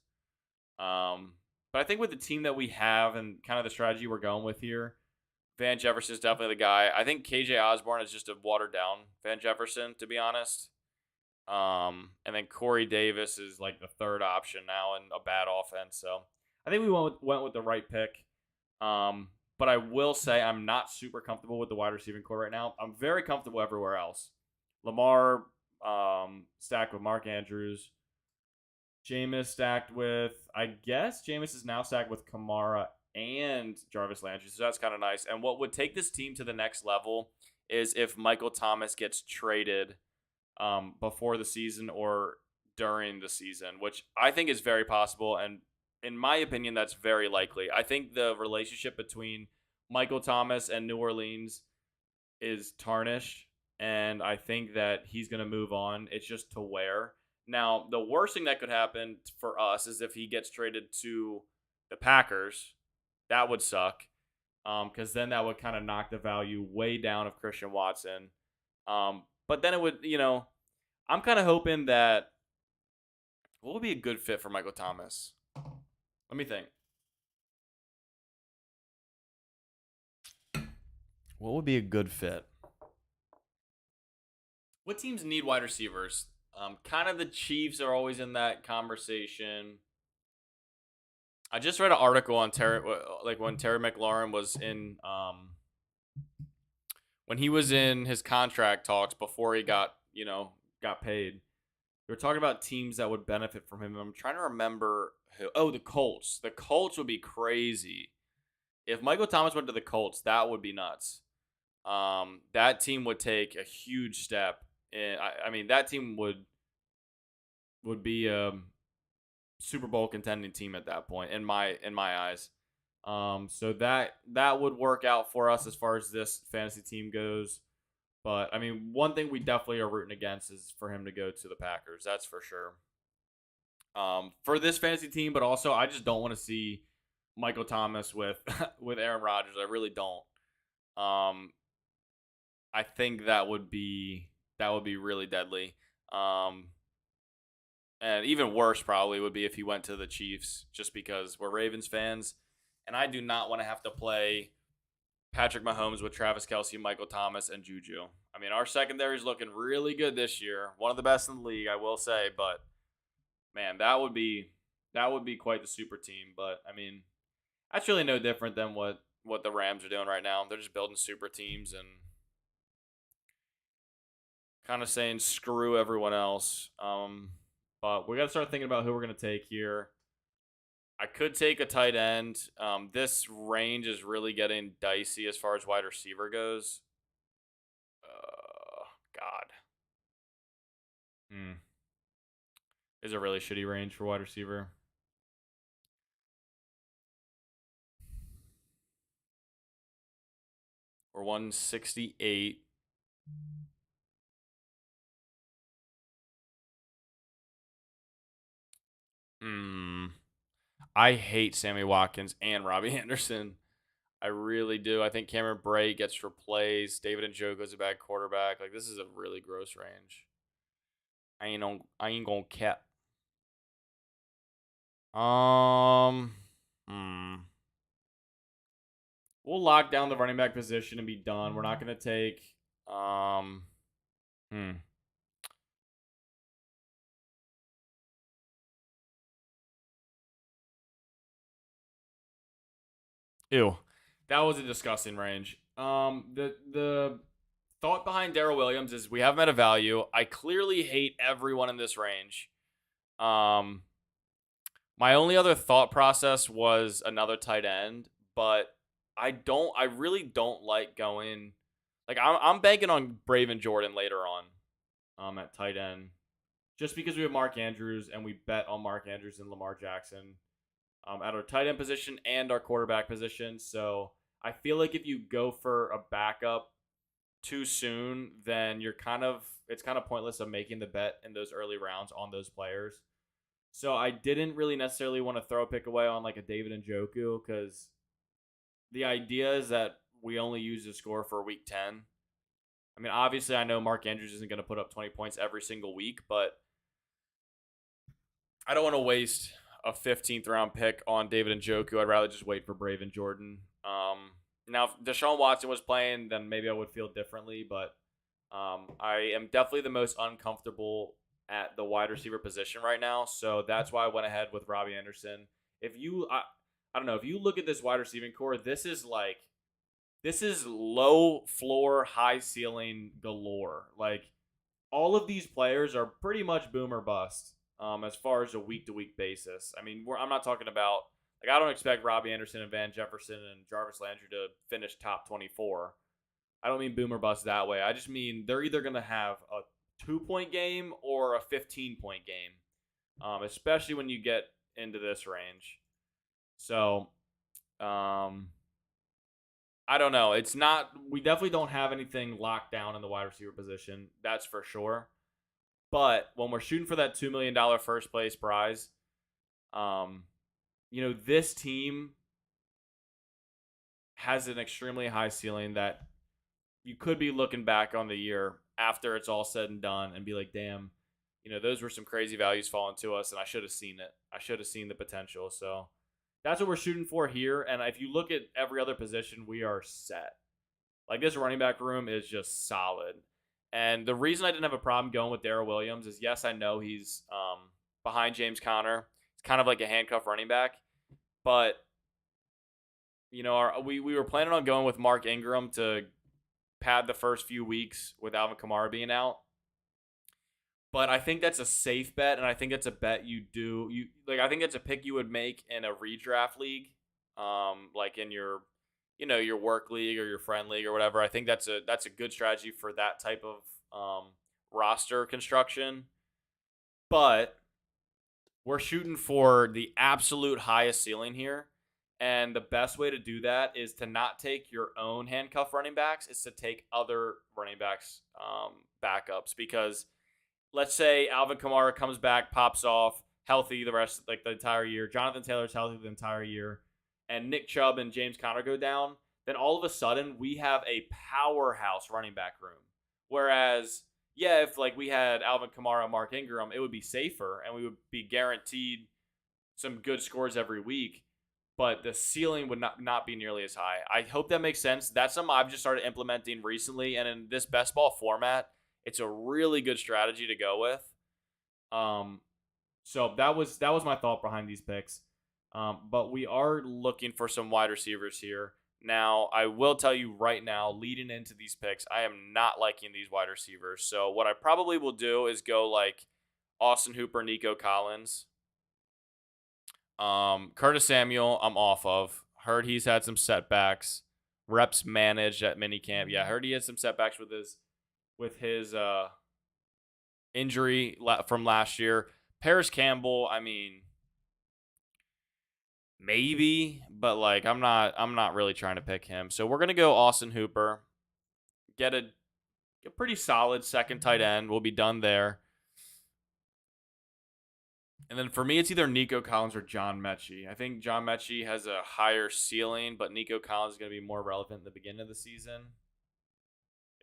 But I think with the team that we have and kind of the strategy we're going with here, Van Jefferson is definitely the guy. I think KJ Osborne is just a watered down Van Jefferson, to be honest. And then Corey Davis is like the third option now in a bad offense. So I think we went with the right pick. But I will say I'm not super comfortable with the wide receiving core right now. I'm very comfortable everywhere else. Lamar stacked with Mark Andrews. Jameis stacked with, I guess Jameis is now stacked with Kamara and Jarvis Landry. So that's kind of nice. And what would take this team to the next level is if Michael Thomas gets traded before the season or during the season, which I think is very possible. And in my opinion, that's very likely. I think the relationship between Michael Thomas and New Orleans is tarnished. And I think that he's going to move on. It's just to where. Now, the worst thing that could happen for us is if he gets traded to the Packers. That would suck. Because then that would kind of knock the value way down of Christian Watson. But then it would, I'm kind of hoping that what would be a good fit for Michael Thomas? Let me think. What would be a good fit? What teams need wide receivers? Kind of the Chiefs are always in that conversation. I just read an article on when Terry McLaurin was in, when he was in his contract talks before he got paid. They were talking about teams that would benefit from him. I'm trying to remember who. Oh, the Colts. The Colts would be crazy. If Michael Thomas went to the Colts, that would be nuts. That team would take a huge step. And I mean, that team would be a Super Bowl contending team at that point in my eyes. So that would work out for us as far as this fantasy team goes. But I mean, one thing we definitely are rooting against is for him to go to the Packers. That's for sure. For this fantasy team, but also I just don't want to see Michael Thomas with with Aaron Rodgers. I really don't. I think that would be really deadly. And even worse probably would be if he went to the Chiefs, just because we're Ravens fans, and I do not want to have to play Patrick Mahomes with Travis Kelce, Michael Thomas, and Juju. I mean, our secondary is looking really good this year. One of the best in the league, I will say. But man, that would be quite the super team. But I mean, that's really no different than what the Rams are doing right now. They're just building super teams and kind of saying screw everyone else. But we got to start thinking about who we're going to take here. I could take a tight end. This range is really getting dicey as far as wide receiver goes. God. Is a really shitty range for wide receiver. We're 168. I hate Sammy Watkins and Robbie Anderson. I really do. I think Cameron Brate gets replaced. David Njoku's a bad quarterback. Like, this is a really gross range. I ain't gonna cap. We'll lock down the running back position and be done. We're not gonna take Ew. That was a disgusting range. The thought behind Darrell Williams is we have him at a value. I clearly hate everyone in this range. My only other thought process was another tight end, but I really don't like going. Like I'm banking on Braven Jordan later on, at tight end, just because we have Mark Andrews and we bet on Mark Andrews and Lamar Jackson, at our tight end position and our quarterback position. So I feel like if you go for a backup too soon, then it's kind of pointless of making the bet in those early rounds on those players. So I didn't really necessarily want to throw a pick away on like a David Njoku because the idea is that we only use the score for week 10. I mean, obviously, I know Mark Andrews isn't going to put up 20 points every single week, but I don't want to waste a 15th round pick on David Njoku. I'd rather just wait for Braven Jordan. Now, if Deshaun Watson was playing, then maybe I would feel differently, but I am definitely the most uncomfortable at the wide receiver position right now. So that's why I went ahead with Robbie Anderson. I don't know, if you look at this wide receiving core, this is low floor, high ceiling galore. Like all of these players are pretty much boom or bust, as far as a week to week basis. I mean, I'm not talking about like I don't expect Robbie Anderson and Van Jefferson and Jarvis Landry to finish top 24. I don't mean boom or bust that way. I just mean they're either going to have a 2-point game or a 15-point game, especially when you get into this range. So, I don't know. It's not. We definitely don't have anything locked down in the wide receiver position. That's for sure. But when we're shooting for that $2 million first place prize, this team has an extremely high ceiling that you could be looking back on the year after it's all said and done and be like, damn, those were some crazy values falling to us, and I should have seen it. I should have seen the potential. So that's what we're shooting for here. And if you look at every other position, we are set. Like this running back room is just solid. And the reason I didn't have a problem going with Darrell Williams is, yes, I know he's behind James Conner. It's kind of like a handcuff running back. But, we were planning on going with Mark Ingram to pad the first few weeks with Alvin Kamara being out. But I think that's a safe bet, and I think it's a bet I think it's a pick you would make in a redraft league, like in your work league or your friend league or whatever. I think that's a good strategy for that type of roster construction. But we're shooting for the absolute highest ceiling here, and the best way to do that is to not take your own handcuff running backs. Is to take other running backs backups, because let's say Alvin Kamara comes back, pops off, healthy the entire year. Jonathan Taylor's healthy the entire year, and Nick Chubb and James Conner go down. Then all of a sudden we have a powerhouse running back room. Whereas, yeah, if we had Alvin Kamara and Mark Ingram, it would be safer and we would be guaranteed some good scores every week. But the ceiling would not be nearly as high. I hope that makes sense. That's something I've just started implementing recently, and in this best ball format, it's a really good strategy to go with. So that was my thought behind these picks. But we are looking for some wide receivers here. Now, I will tell you right now, leading into these picks, I am not liking these wide receivers. So what I probably will do is go like Austin Hooper, Nico Collins. Curtis Samuel, I'm off of. Heard he's had some setbacks. Reps managed at minicamp. Yeah, heard he had some setbacks with his injury from last year. Paris Campbell, I mean, maybe, but I'm not really trying to pick him. So we're gonna go Austin Hooper. Get a pretty solid second tight end. We'll be done there. And then for me, it's either Nico Collins or John Mechie. I think John Mechie has a higher ceiling, but Nico Collins is going to be more relevant in the beginning of the season.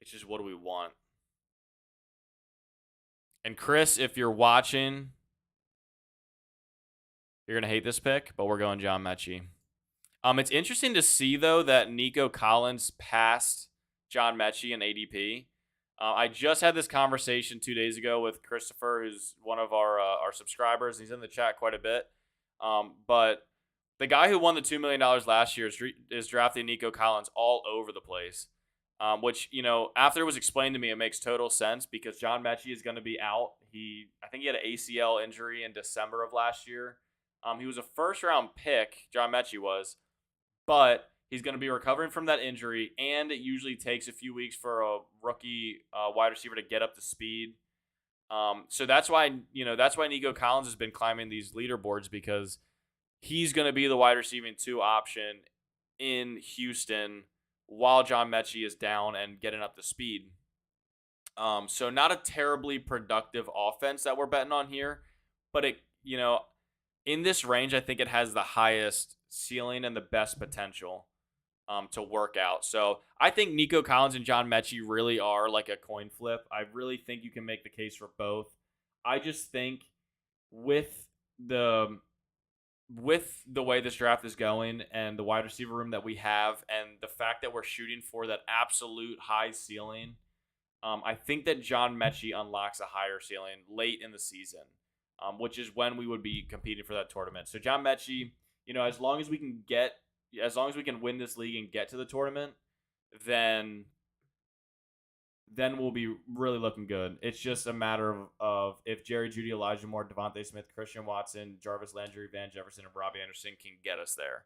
It's just, what do we want? And Chris, if you're watching, you're going to hate this pick, but we're going John Mechie. It's interesting to see, though, that Nico Collins passed John Mechie in ADP. I just had this conversation 2 days ago with Christopher, who's one of our subscribers. He's in the chat quite a bit. But the guy who won the $2 million last year is drafting Nico Collins all over the place. Which, after it was explained to me, it makes total sense because John Mechie is going to be out. I think he had an ACL injury in December of last year. He was a first-round pick, John Mechie was, but He's going to be recovering from that injury, and it usually takes a few weeks for a rookie wide receiver to get up to speed. So that's why Nico Collins has been climbing these leaderboards, because he's going to be the wide receiving 2 option in Houston while John Mechie is down and getting up to speed. So not a terribly productive offense that we're betting on here, but in this range, I think it has the highest ceiling and the best potential to work out. So I think Nico Collins and John Mechie really are like a coin flip. I really think you can make the case for both. I just think with the way this draft is going and the wide receiver room that we have and the fact that we're shooting for that absolute high ceiling, I think that John Mechie unlocks a higher ceiling late in the season, which is when we would be competing for that tournament. So John Mechie, as long as we can win this league and get to the tournament, then we'll be really looking good. It's just a matter of if Jerry Jeudy, Elijah Moore, Devonte Smith, Christian Watson, Jarvis Landry, Van Jefferson, and Robbie Anderson can get us there.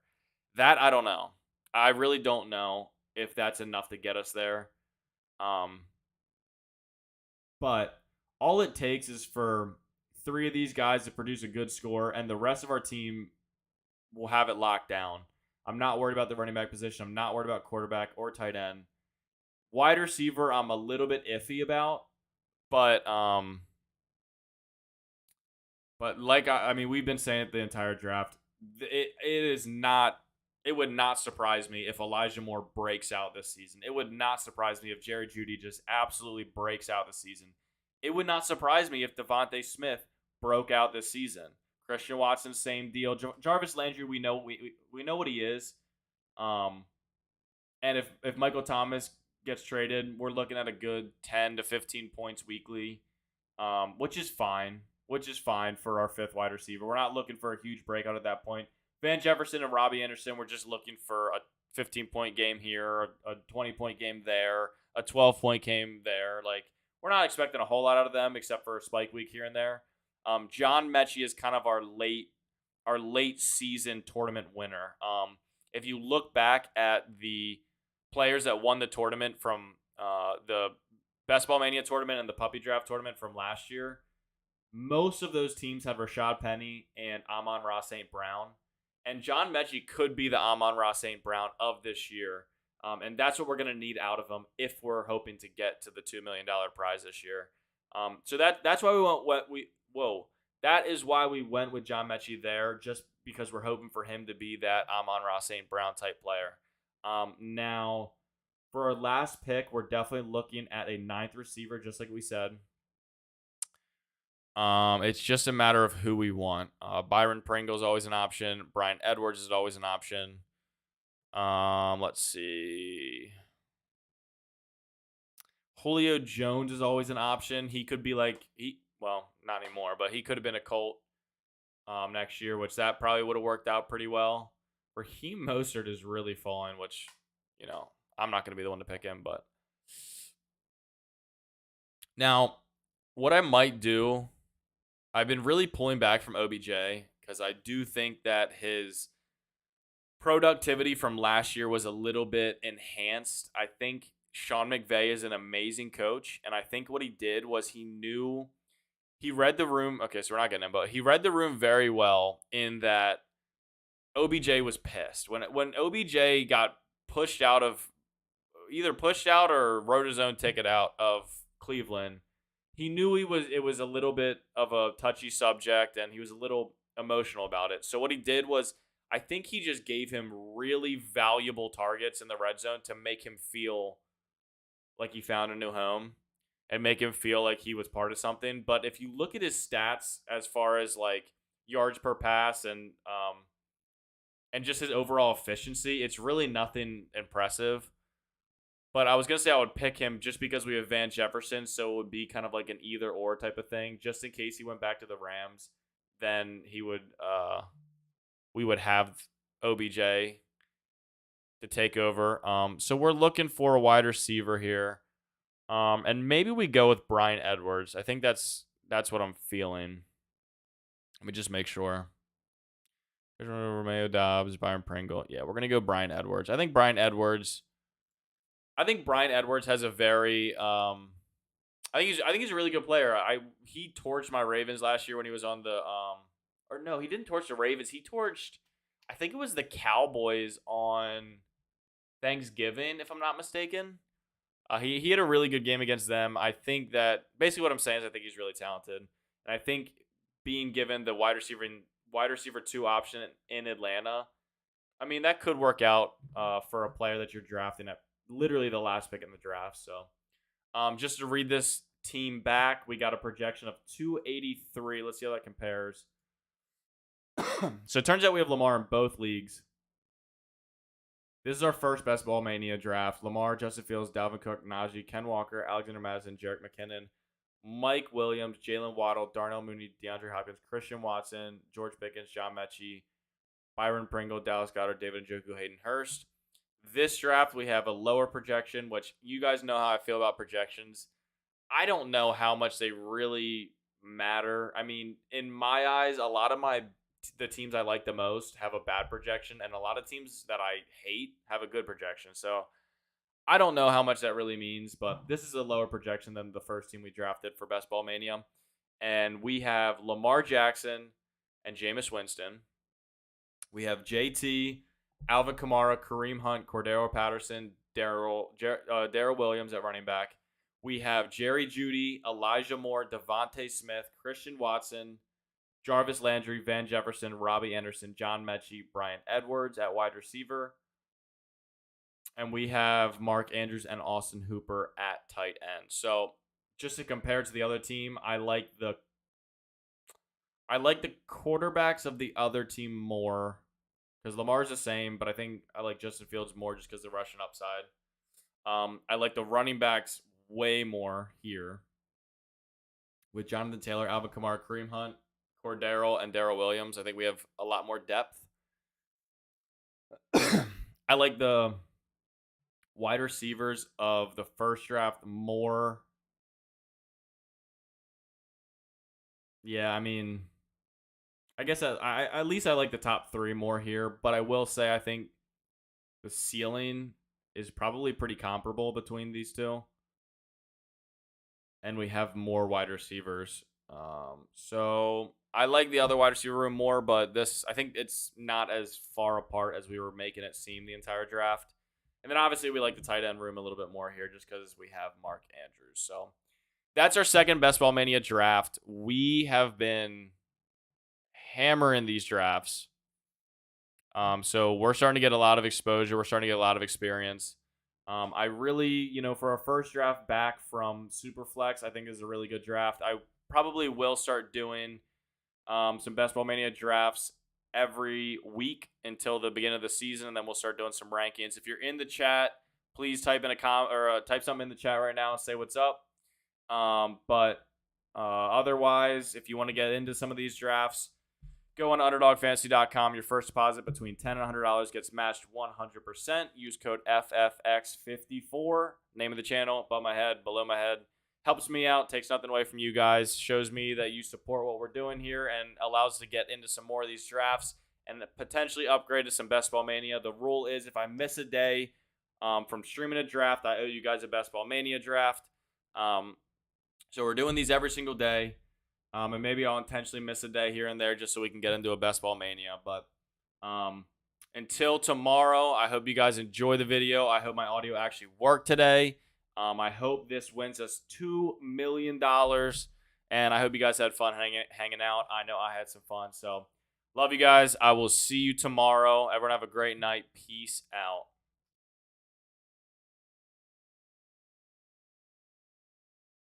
That I don't know. I really don't know if that's enough to get us there. But all it takes is for 3 of these guys to produce a good score, and the rest of our team will have it locked down. I'm not worried about the running back position. I'm not worried about quarterback or tight end. Wide receiver, I'm a little bit iffy about, but we've been saying it the entire draft. It would not surprise me if Elijah Moore breaks out this season. It would not surprise me if Jerry Jeudy just absolutely breaks out this season. It would not surprise me if Devonte Smith broke out this season. Christian Watson, same deal. Jarvis Landry, we know what he is. And if Michael Thomas gets traded, we're looking at a good 10 to 15 points weekly, which is fine for our 5th wide receiver. We're not looking for a huge breakout at that point. Van Jefferson and Robbie Anderson, we're just looking for a 15-point game here, a 20-point game there, a 12-point game there. Like, we're not expecting a whole lot out of them except for a spike week here and there. John Mechie is kind of our late season tournament winner. If you look back at the players that won the tournament from the Best Ball Mania tournament and the Puppy Draft tournament from last year, most of those teams have Rashad Penny and Amon-Ra St. Brown. And John Mechie could be the Amon-Ra St. Brown of this year. And that's what we're going to need out of him if we're hoping to get to the $2 million prize this year. So that's why that is why we went with John Mechie there, just because we're hoping for him to be that Amon-Ra St. Brown type player. Now, for our last pick, we're definitely looking at a 9th receiver, just like we said. It's just a matter of who we want. Byron Pringle is always an option. Brian Edwards is always an option. Let's see. Julio Jones is always an option. He could be not anymore, but he could have been a Colt next year, which that probably would have worked out pretty well. Raheem Mostert is really falling, which, I'm not going to be the one to pick him, but now what I might do, I've been really pulling back from OBJ because I do think that his productivity from last year was a little bit enhanced. I think Sean McVay is an amazing coach, and I think what he did was he read the room. Okay, so we're not getting him, but he read the room very well in that OBJ was pissed. When OBJ got pushed out or wrote his own ticket out of Cleveland, he knew it was a little bit of a touchy subject, and he was a little emotional about it. So what he did was, I think he just gave him really valuable targets in the red zone to make him feel like he found a new home and make him feel like he was part of something. But if you look at his stats as far as like yards per pass and just his overall efficiency, it's really nothing impressive. But I was going to say I would pick him just because we have Van Jefferson, so it would be kind of like an either-or type of thing. Just in case he went back to the Rams, then we would have OBJ to take over. So we're looking for a wide receiver here. And maybe we go with Brian Edwards. I think that's what I'm feeling. Let me just make sure. Romeo Dobbs, Byron Pringle. Yeah, we're gonna go Brian Edwards. I think Brian Edwards. Has a very I think he's a really good player. He torched my Ravens last year when he was on the or no, he didn't torch the Ravens. He torched I think it was the Cowboys on Thanksgiving, if I'm not mistaken. He had a really good game against them. I think that basically what I'm saying is I think he's really talented. And I think being given the wide receiver 2 option in Atlanta, I mean that could work out for a player that you're drafting at literally the last pick in the draft. So just to read this team back, we got a projection of 283. Let's see how that compares. So it turns out we have Lamar in both leagues. This is our first Best Ball Mania draft. Lamar, Justin Fields, Dalvin Cook, Najee, Ken Walker, Alexander Madison, Jerick McKinnon, Mike Williams, Jalen Waddle, Darnell Mooney, DeAndre Hopkins, Christian Watson, George Pickens, John Mechie, Byron Pringle, Dallas Goedert, David Njoku, Hayden Hurst. This draft, we have a lower projection, which you guys know how I feel about projections. I don't know how much they really matter. I mean, in my eyes, a lot of the teams I like the most have a bad projection, and a lot of teams that I hate have a good projection. So I don't know how much that really means, but this is a lower projection than the first team we drafted for Best Ball Mania. And we have Lamar Jackson and Jameis Winston. We have JT, Alvin Kamara, Kareem Hunt, Cordero Patterson, Darrell Williams at running back. We have Jerry Jeudy, Elijah Moore, Devonte Smith, Christian Watson, Jarvis Landry, Van Jefferson, Robbie Anderson, John Mechie, Brian Edwards at wide receiver. And we have Mark Andrews and Austin Hooper at tight end. So just to compare to the other team, I like the quarterbacks of the other team more because Lamar's the same, but I think I like Justin Fields more just because of the rushing upside. I like the running backs way more here with Jonathan Taylor, Alvin Kamara, Kareem Hunt, Cordero, and Darrell Williams. I think we have a lot more depth. I like the wide receivers of the first draft more. Yeah, I mean, I guess I at least I like the top 3 more here, but I will say I think the ceiling is probably pretty comparable between these two. And we have more wide receivers. So I like the other wide receiver room more, but I think it's not as far apart as we were making it seem the entire draft. And then obviously we like the tight end room a little bit more here just because we have Mark Andrews. So that's our second Best Ball Mania draft. We have been hammering these drafts. So we're starting to get a lot of exposure. We're starting to get a lot of experience. I really, for our first draft back from Superflex, I think is a really good draft. I probably will start doing some Best Ball Mania drafts every week until the beginning of the season, and then we'll start doing some rankings. If you're in the chat, please type in type something in the chat right now and say what's up. But otherwise, if you want to get into some of these drafts, go on UnderdogFantasy.com. Your first deposit between $10 and $100 gets matched 100%. Use code FFX54. Name of the channel, above my head, below my head. Helps me out, takes nothing away from you guys. Shows me that you support what we're doing here and allows us to get into some more of these drafts and potentially upgrade to some Best Ball Mania. The rule is if I miss a day from streaming a draft, I owe you guys a Best Ball Mania draft. So we're doing these every single day. And maybe I'll intentionally miss a day here and there just so we can get into a Best Ball Mania. But until tomorrow, I hope you guys enjoy the video. I hope my audio actually worked today. I hope this wins us $2 million. And I hope you guys had fun hanging out. I know I had some fun. So love you guys. I will see you tomorrow. Everyone have a great night. Peace out.